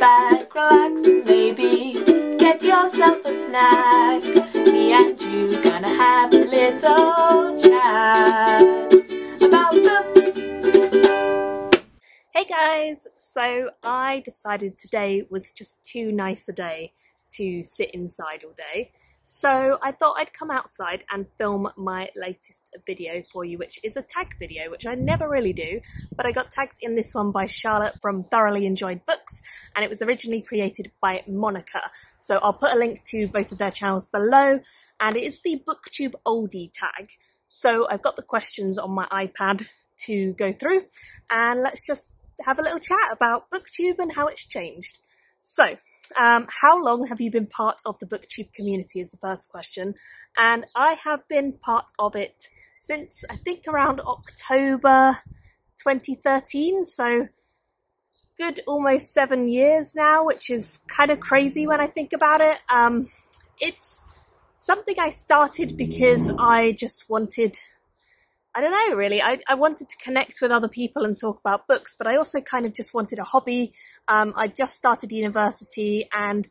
back, relax, and maybe get yourself a snack. Me and you gonna have a little chat about books. Hey guys, so I decided today was just too nice a day to sit inside all day. So I thought I'd come outside and film my latest video for you, which is a tag video, which I never really do, but I got tagged in this one by Charlotte from Thoroughly Enjoyed Books, and it was originally created by Monica. So I'll put a link to both of their channels below, and it is the Booktube oldie tag. So I've got the questions on my iPad to go through, and let's just have a little chat about Booktube and how it's changed. So, how long have you been part of the Booktube community is the first question, and I have been part of it since I think around October 2013, so good almost 7 years now, which is kind of crazy when I think about it. It's something I started because I just wanted, I don't know really, I wanted to connect with other people and talk about books, but I also kind of just wanted a hobby. I just started university and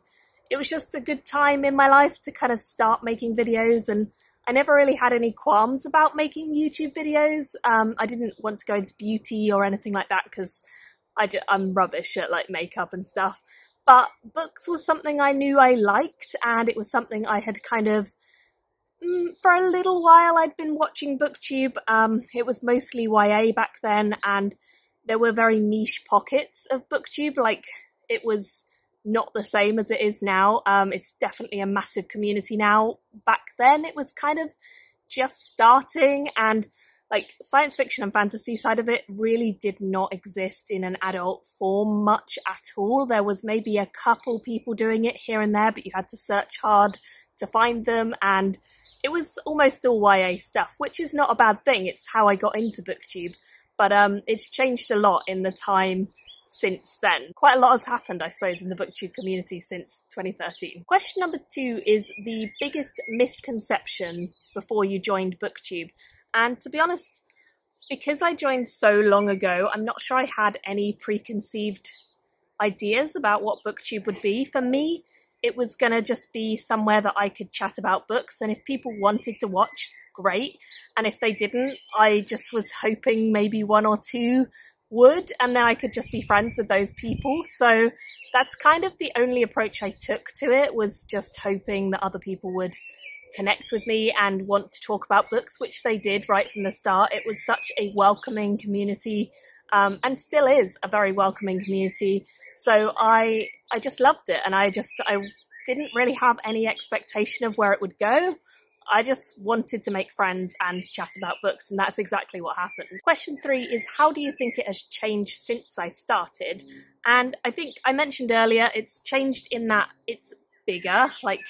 it was just a good time in my life to kind of start making videos, and I never really had any qualms about making YouTube videos. I didn't want to go into beauty or anything like that because I'm rubbish at like makeup and stuff, but books was something I knew I liked, and it was something I had kind of for a little while I'd been watching Booktube. It was mostly YA back then, and there were very niche pockets of Booktube. Like, it was not the same as it is now. It's definitely a massive community now. Back then it was kind of just starting, and like science fiction and fantasy side of it really did not exist in an adult form much at all. There was maybe a couple people doing it here and there, but you had to search hard to find them, and it was almost all YA stuff, which is not a bad thing. It's how I got into Booktube. But it's changed a lot in the time since then. Quite a lot has happened, I suppose, in the Booktube community since 2013. Question number 2 is the biggest misconception before you joined Booktube. And to be honest, because I joined so long ago, I'm not sure I had any preconceived ideas about what Booktube would be. For me, it was going to just be somewhere that I could chat about books, and if people wanted to watch, great. And if they didn't, I just was hoping maybe 1 or 2 would, and then I could just be friends with those people. So that's kind of the only approach I took to it, was just hoping that other people would connect with me and want to talk about books, which they did right from the start. It was such a welcoming community, and still is a very welcoming community. So I just loved it, and I didn't really have any expectation of where it would go. I just wanted to make friends and chat about books, and that's exactly what happened. Question 3 is, how do you think it has changed since I started? And I think I mentioned earlier, it's changed in that it's bigger, like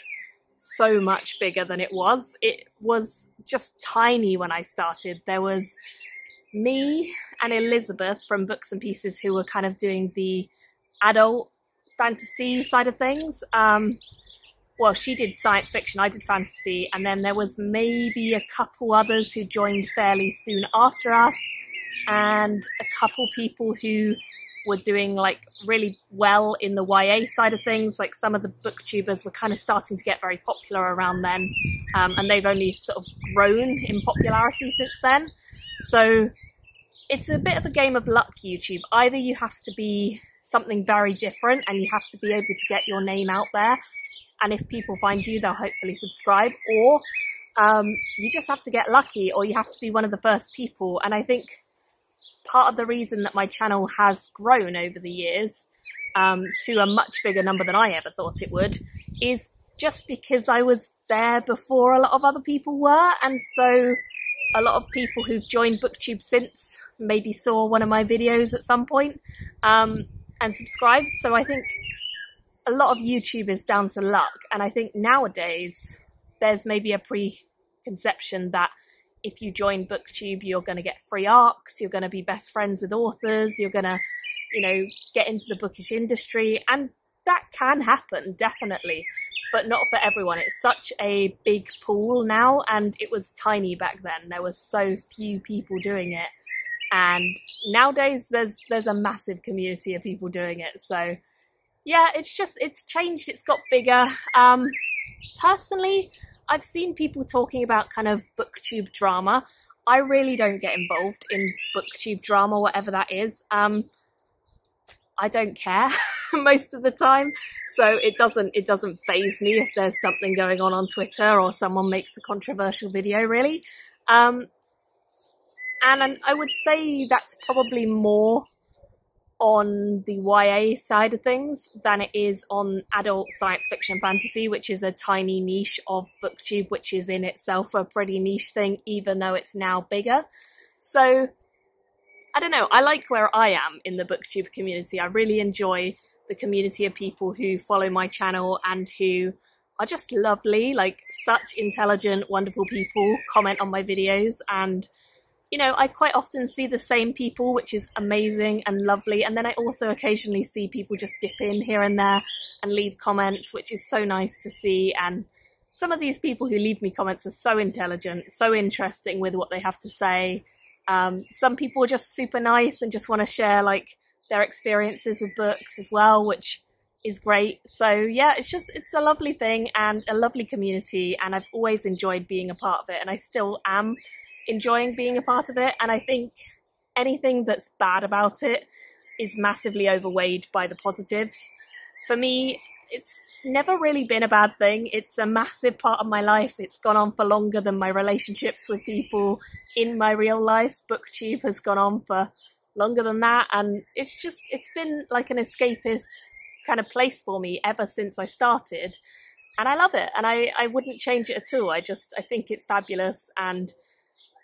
so much bigger than it was. It was just tiny when I started. There was me and Elizabeth from Books and Pieces who were kind of doing the adult fantasy side of things. Well, she did science fiction, I did fantasy, and then there was maybe a couple others who joined fairly soon after us, and a couple people who were doing like really well in the YA side of things. Like, some of the booktubers were kind of starting to get very popular around then, and they've only sort of grown in popularity since then. So it's a bit of a game of luck, YouTube. Either you have to be something very different and you have to be able to get your name out there, and if people find you, they'll hopefully subscribe, or you just have to get lucky, or you have to be one of the first people. And I think part of the reason that my channel has grown over the years to a much bigger number than I ever thought it would is just because I was there before a lot of other people were, and so a lot of people who've joined Booktube since maybe saw one of my videos at some point and subscribed. So I think a lot of YouTube is down to luck, and I think nowadays there's maybe a preconception that if you join Booktube, you're going to get free arcs, you're going to be best friends with authors, you're going to, you know, get into the bookish industry, and that can happen, definitely, but not for everyone. It's such a big pool now, and it was tiny back then. There was so few people doing it, and nowadays there's a massive community of people doing it. So yeah, it's changed, it's got bigger. Personally, I've seen people talking about kind of booktube drama. I really don't get involved in booktube drama, whatever that is. I don't care most of the time, so it doesn't faze me if there's something going on Twitter or someone makes a controversial video, really. And I would say that's probably more on the YA side of things than it is on adult science fiction fantasy, which is a tiny niche of booktube, which is in itself a pretty niche thing, even though it's now bigger. So I don't know, I like where I am in the booktube community. I really enjoy the community of people who follow my channel and who are just lovely, like such intelligent, wonderful people, comment on my videos, and you know, I quite often see the same people, which is amazing and lovely. And then I also occasionally see people just dip in here and there and leave comments, which is so nice to see. And some of these people who leave me comments are so intelligent, so interesting with what they have to say. Some people are just super nice and just want to share like their experiences with books as well, which is great. So yeah, it's a lovely thing and a lovely community. And I've always enjoyed being a part of it, and I still am enjoying being a part of it. And I think anything that's bad about it is massively overweighed by the positives. For me, it's never really been a bad thing. It's a massive part of my life. It's gone on for longer than my relationships with people in my real life. BookTube has gone on for longer than that, and it's been like an escapist kind of place for me ever since I started, and I love it, and I wouldn't change it at all. I think it's fabulous, and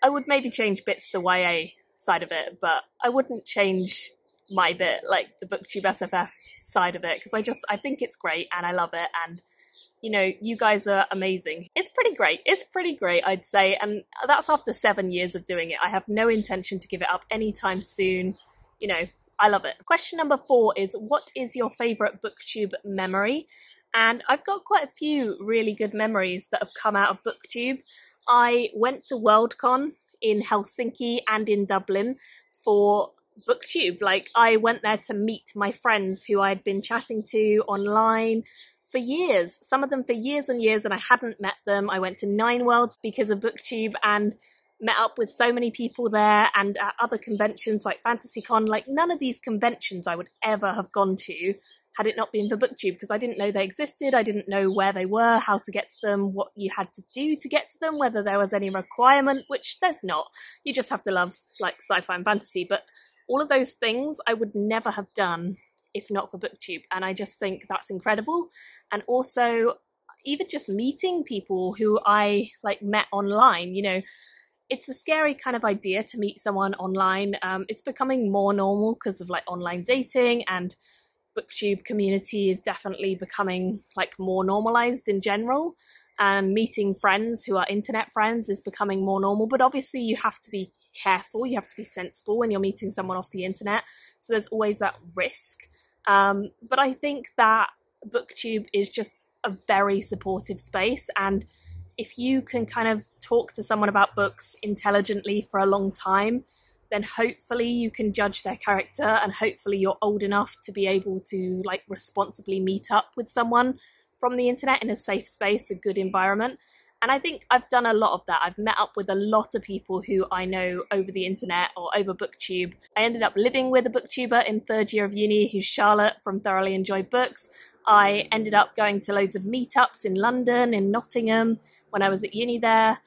I would maybe change bits of the YA side of it, but I wouldn't change my bit, like the BookTube SFF side of it, because I think it's great and I love it, and you know, you guys are amazing. It's pretty great, I'd say, and that's after 7 years of doing it. I have no intention to give it up anytime soon. You know, I love it. Question number 4 is, what is your favourite BookTube memory? And I've got quite a few really good memories that have come out of BookTube. I went to Worldcon in Helsinki and in Dublin for BookTube. Like, I went there to meet my friends who I'd been chatting to online for years, some of them for years and years, and I hadn't met them. I went to 9 Worlds because of BookTube and met up with so many people there, and at other conventions like FantasyCon. Like, none of these conventions I would ever have gone to had it not been for BookTube, because I didn't know they existed, I didn't know where they were, how to get to them, what you had to do to get to them, whether there was any requirement, which there's not. You just have to love like sci-fi and fantasy, but all of those things I would never have done if not for BookTube, and I just think that's incredible. And also, even just meeting people who I like met online, you know, it's a scary kind of idea to meet someone online. It's becoming more normal because of like online dating, and BookTube community is definitely becoming like more normalized in general. Meeting friends who are internet friends is becoming more normal, but obviously you have to be careful, you have to be sensible when you're meeting someone off the internet, so there's always that risk. But I think that BookTube is just a very supportive space, and if you can kind of talk to someone about books intelligently for a long time, then hopefully you can judge their character, and hopefully you're old enough to be able to like responsibly meet up with someone from the internet in a safe space, a good environment. And I think I've done a lot of that. I've met up with a lot of people who I know over the internet or over BookTube. I ended up living with a booktuber in 3rd year of uni who's Charlotte from Thoroughly Enjoy Books. I ended up going to loads of meetups in London, in Nottingham, when I was at uni there,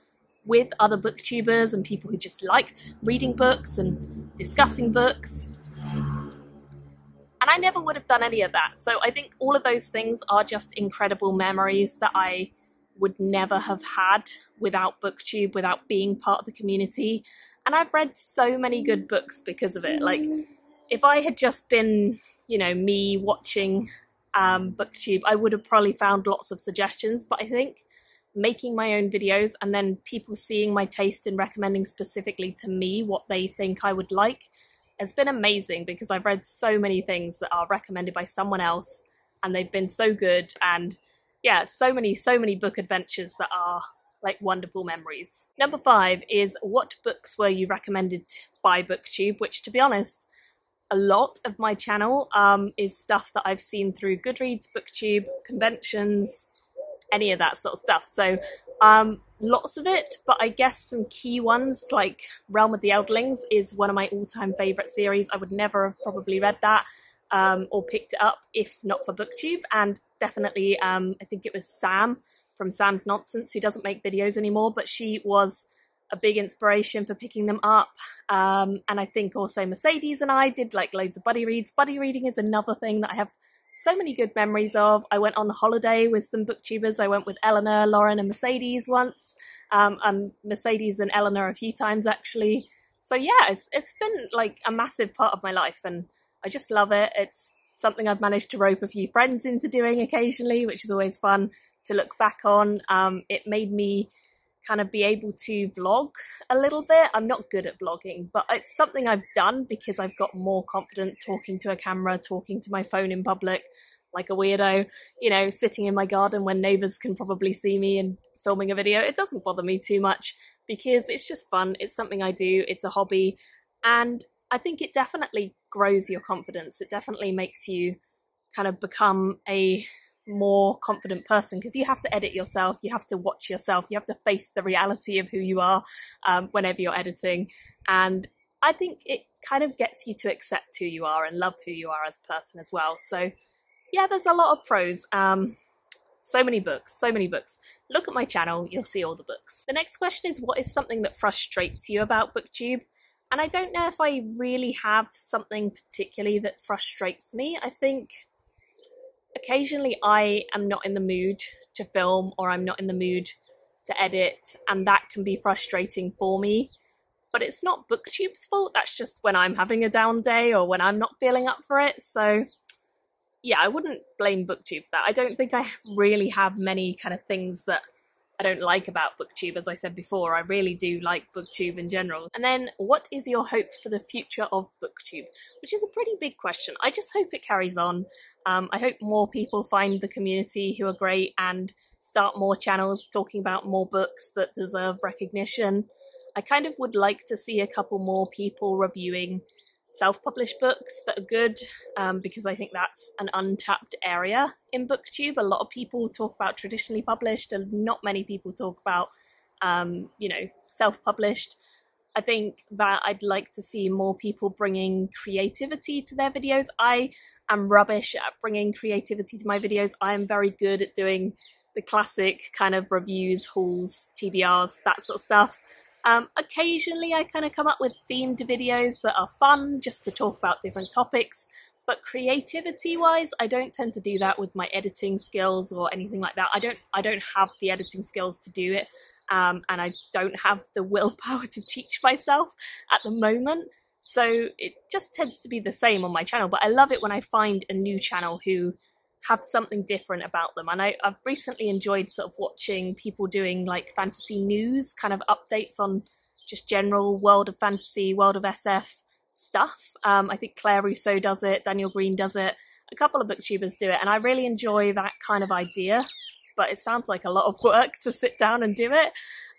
with other booktubers and people who just liked reading books and discussing books. And I never would have done any of that. So I think all of those things are just incredible memories that I would never have had without BookTube, without being part of the community. And I've read so many good books because of it. Like, if I had just been, you know, me watching BookTube, I would have probably found lots of suggestions. But I think making my own videos and then people seeing my taste and recommending specifically to me what they think I would like has been amazing, because I've read so many things that are recommended by someone else and they've been so good. And yeah, so many book adventures that are like wonderful memories. Number 5 is, what books were you recommended by BookTube? Which, to be honest, a lot of my channel is stuff that I've seen through Goodreads, Booktube, conventions, any of that sort of stuff. So lots of it, but I guess some key ones like Realm of the Eldlings is one of my all-time favourite series. I would never have probably read that or picked it up if not for Booktube. And definitely I think it was Sam from Sam's Nonsense, who doesn't make videos anymore, but she was a big inspiration for picking them up. And I think also Mercedes and I did like loads of buddy reads. Buddy reading is another thing that I have so many good memories of. I went on a holiday with some booktubers. I went with Eleanor, Lauren and Mercedes once, and Mercedes and Eleanor a few times actually. So yeah, it's been like a massive part of my life and I just love it. It's something I've managed to rope a few friends into doing occasionally, which is always fun to look back on. It made me kind of be able to vlog a little bit. I'm not good at vlogging, but it's something I've done because I've got more confident talking to a camera, talking to my phone in public like a weirdo, you know, sitting in my garden when neighbours can probably see me and filming a video. It doesn't bother me too much because it's just fun. It's something I do. It's a hobby. And I think it definitely grows your confidence. It definitely makes you kind of become a more confident person because you have to edit yourself, you have to watch yourself, you have to face the reality of who you are whenever you're editing. And I think it kind of gets you to accept who you are and love who you are as a person as well. So yeah, there's a lot of pros. So many books, so many books. Look at my channel, you'll see all the books. The next question is, what is something that frustrates you about Booktube? And I don't know if I really have something particularly that frustrates me. I think occasionally I am not in the mood to film or I'm not in the mood to edit, and that can be frustrating for me. But it's not Booktube's fault, that's just when I'm having a down day or when I'm not feeling up for it. So yeah, I wouldn't blame Booktube for that. I don't think I really have many kind of things that I don't like about Booktube, as I said before. I really do like Booktube in general. And then, what is your hope for the future of Booktube? Which is a pretty big question. I just hope it carries on. I hope more people find the community who are great and start more channels talking about more books that deserve recognition. I kind of would like to see a couple more people reviewing self-published books that are good, because I think that's an untapped area in Booktube. A lot of people talk about traditionally published and not many people talk about, you know, self-published. I think that I'd like to see more people bringing creativity to their videos. I am rubbish at bringing creativity to my videos. I am very good at doing the classic kind of reviews, hauls, TBRs, that sort of stuff. Occasionally I kind of come up with themed videos that are fun just to talk about different topics, but creativity wise I don't tend to do that with my editing skills or anything like that. I don't have the editing skills to do it, and I don't have the willpower to teach myself at the moment, so it just tends to be the same on my channel. But I love it when I find a new channel who have something different about them. And I've recently enjoyed sort of watching people doing like fantasy news, kind of updates on just general world of fantasy, world of SF stuff. I think Claire Rousseau does it, Daniel Green does it, a couple of booktubers do it, and I really enjoy that kind of idea, but it sounds like a lot of work to sit down and do it.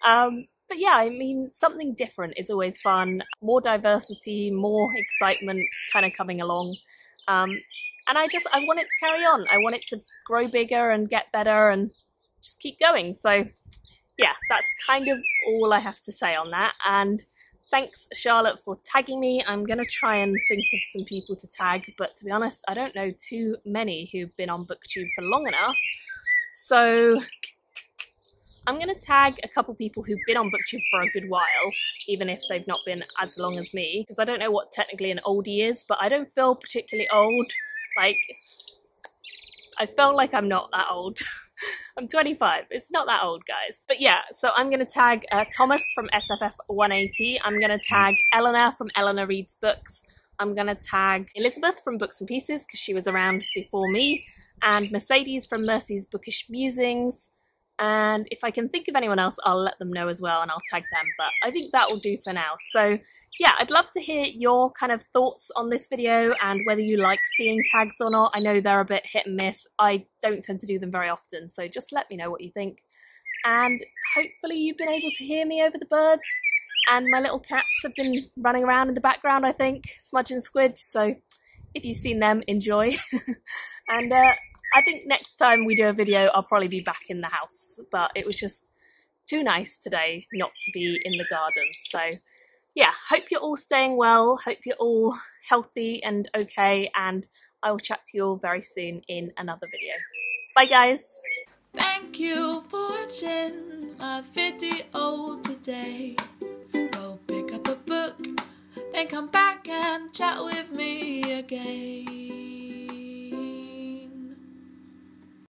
But yeah, I mean, something different is always fun, more diversity, more excitement kind of coming along. And I want it to carry on. I want it to grow bigger and get better and just keep going. So yeah, that's kind of all I have to say on that. And thanks, Charlotte, for tagging me. I'm going to try and think of some people to tag, but to be honest, I don't know too many who've been on Booktube for long enough. So I'm going to tag a couple people who've been on Booktube for a good while, even if they've not been as long as me, because I don't know what technically an oldie is, but I don't feel particularly old. Like, I feel like I'm not that old. I'm 25. It's not that old, guys. But yeah, so I'm going to tag Thomas from SFF180. I'm going to tag Eleanor from Eleanor Reads Books. I'm going to tag Elizabeth from Books and Pieces, because she was around before me. And Mercedes from Mercy's Bookish Musings. And if I can think of anyone else, I'll let them know as well and I'll tag them. But I think that will do for now. So yeah, I'd love to hear your kind of thoughts on this video and whether you like seeing tags or not. I know they're a bit hit and miss. I don't tend to do them very often. So just let me know what you think. And hopefully you've been able to hear me over the birds. And my little cats have been running around in the background, I think, Smudge and Squidge, so if you've seen them, enjoy. And I think next time we do a video, I'll probably be back in the house, but it was just too nice today not to be in the garden. So yeah, hope you're all staying well, hope you're all healthy and okay, and I will chat to you all very soon in another video. Bye guys! Thank you for watching my video today. Go pick up a book, then come back and chat with me again.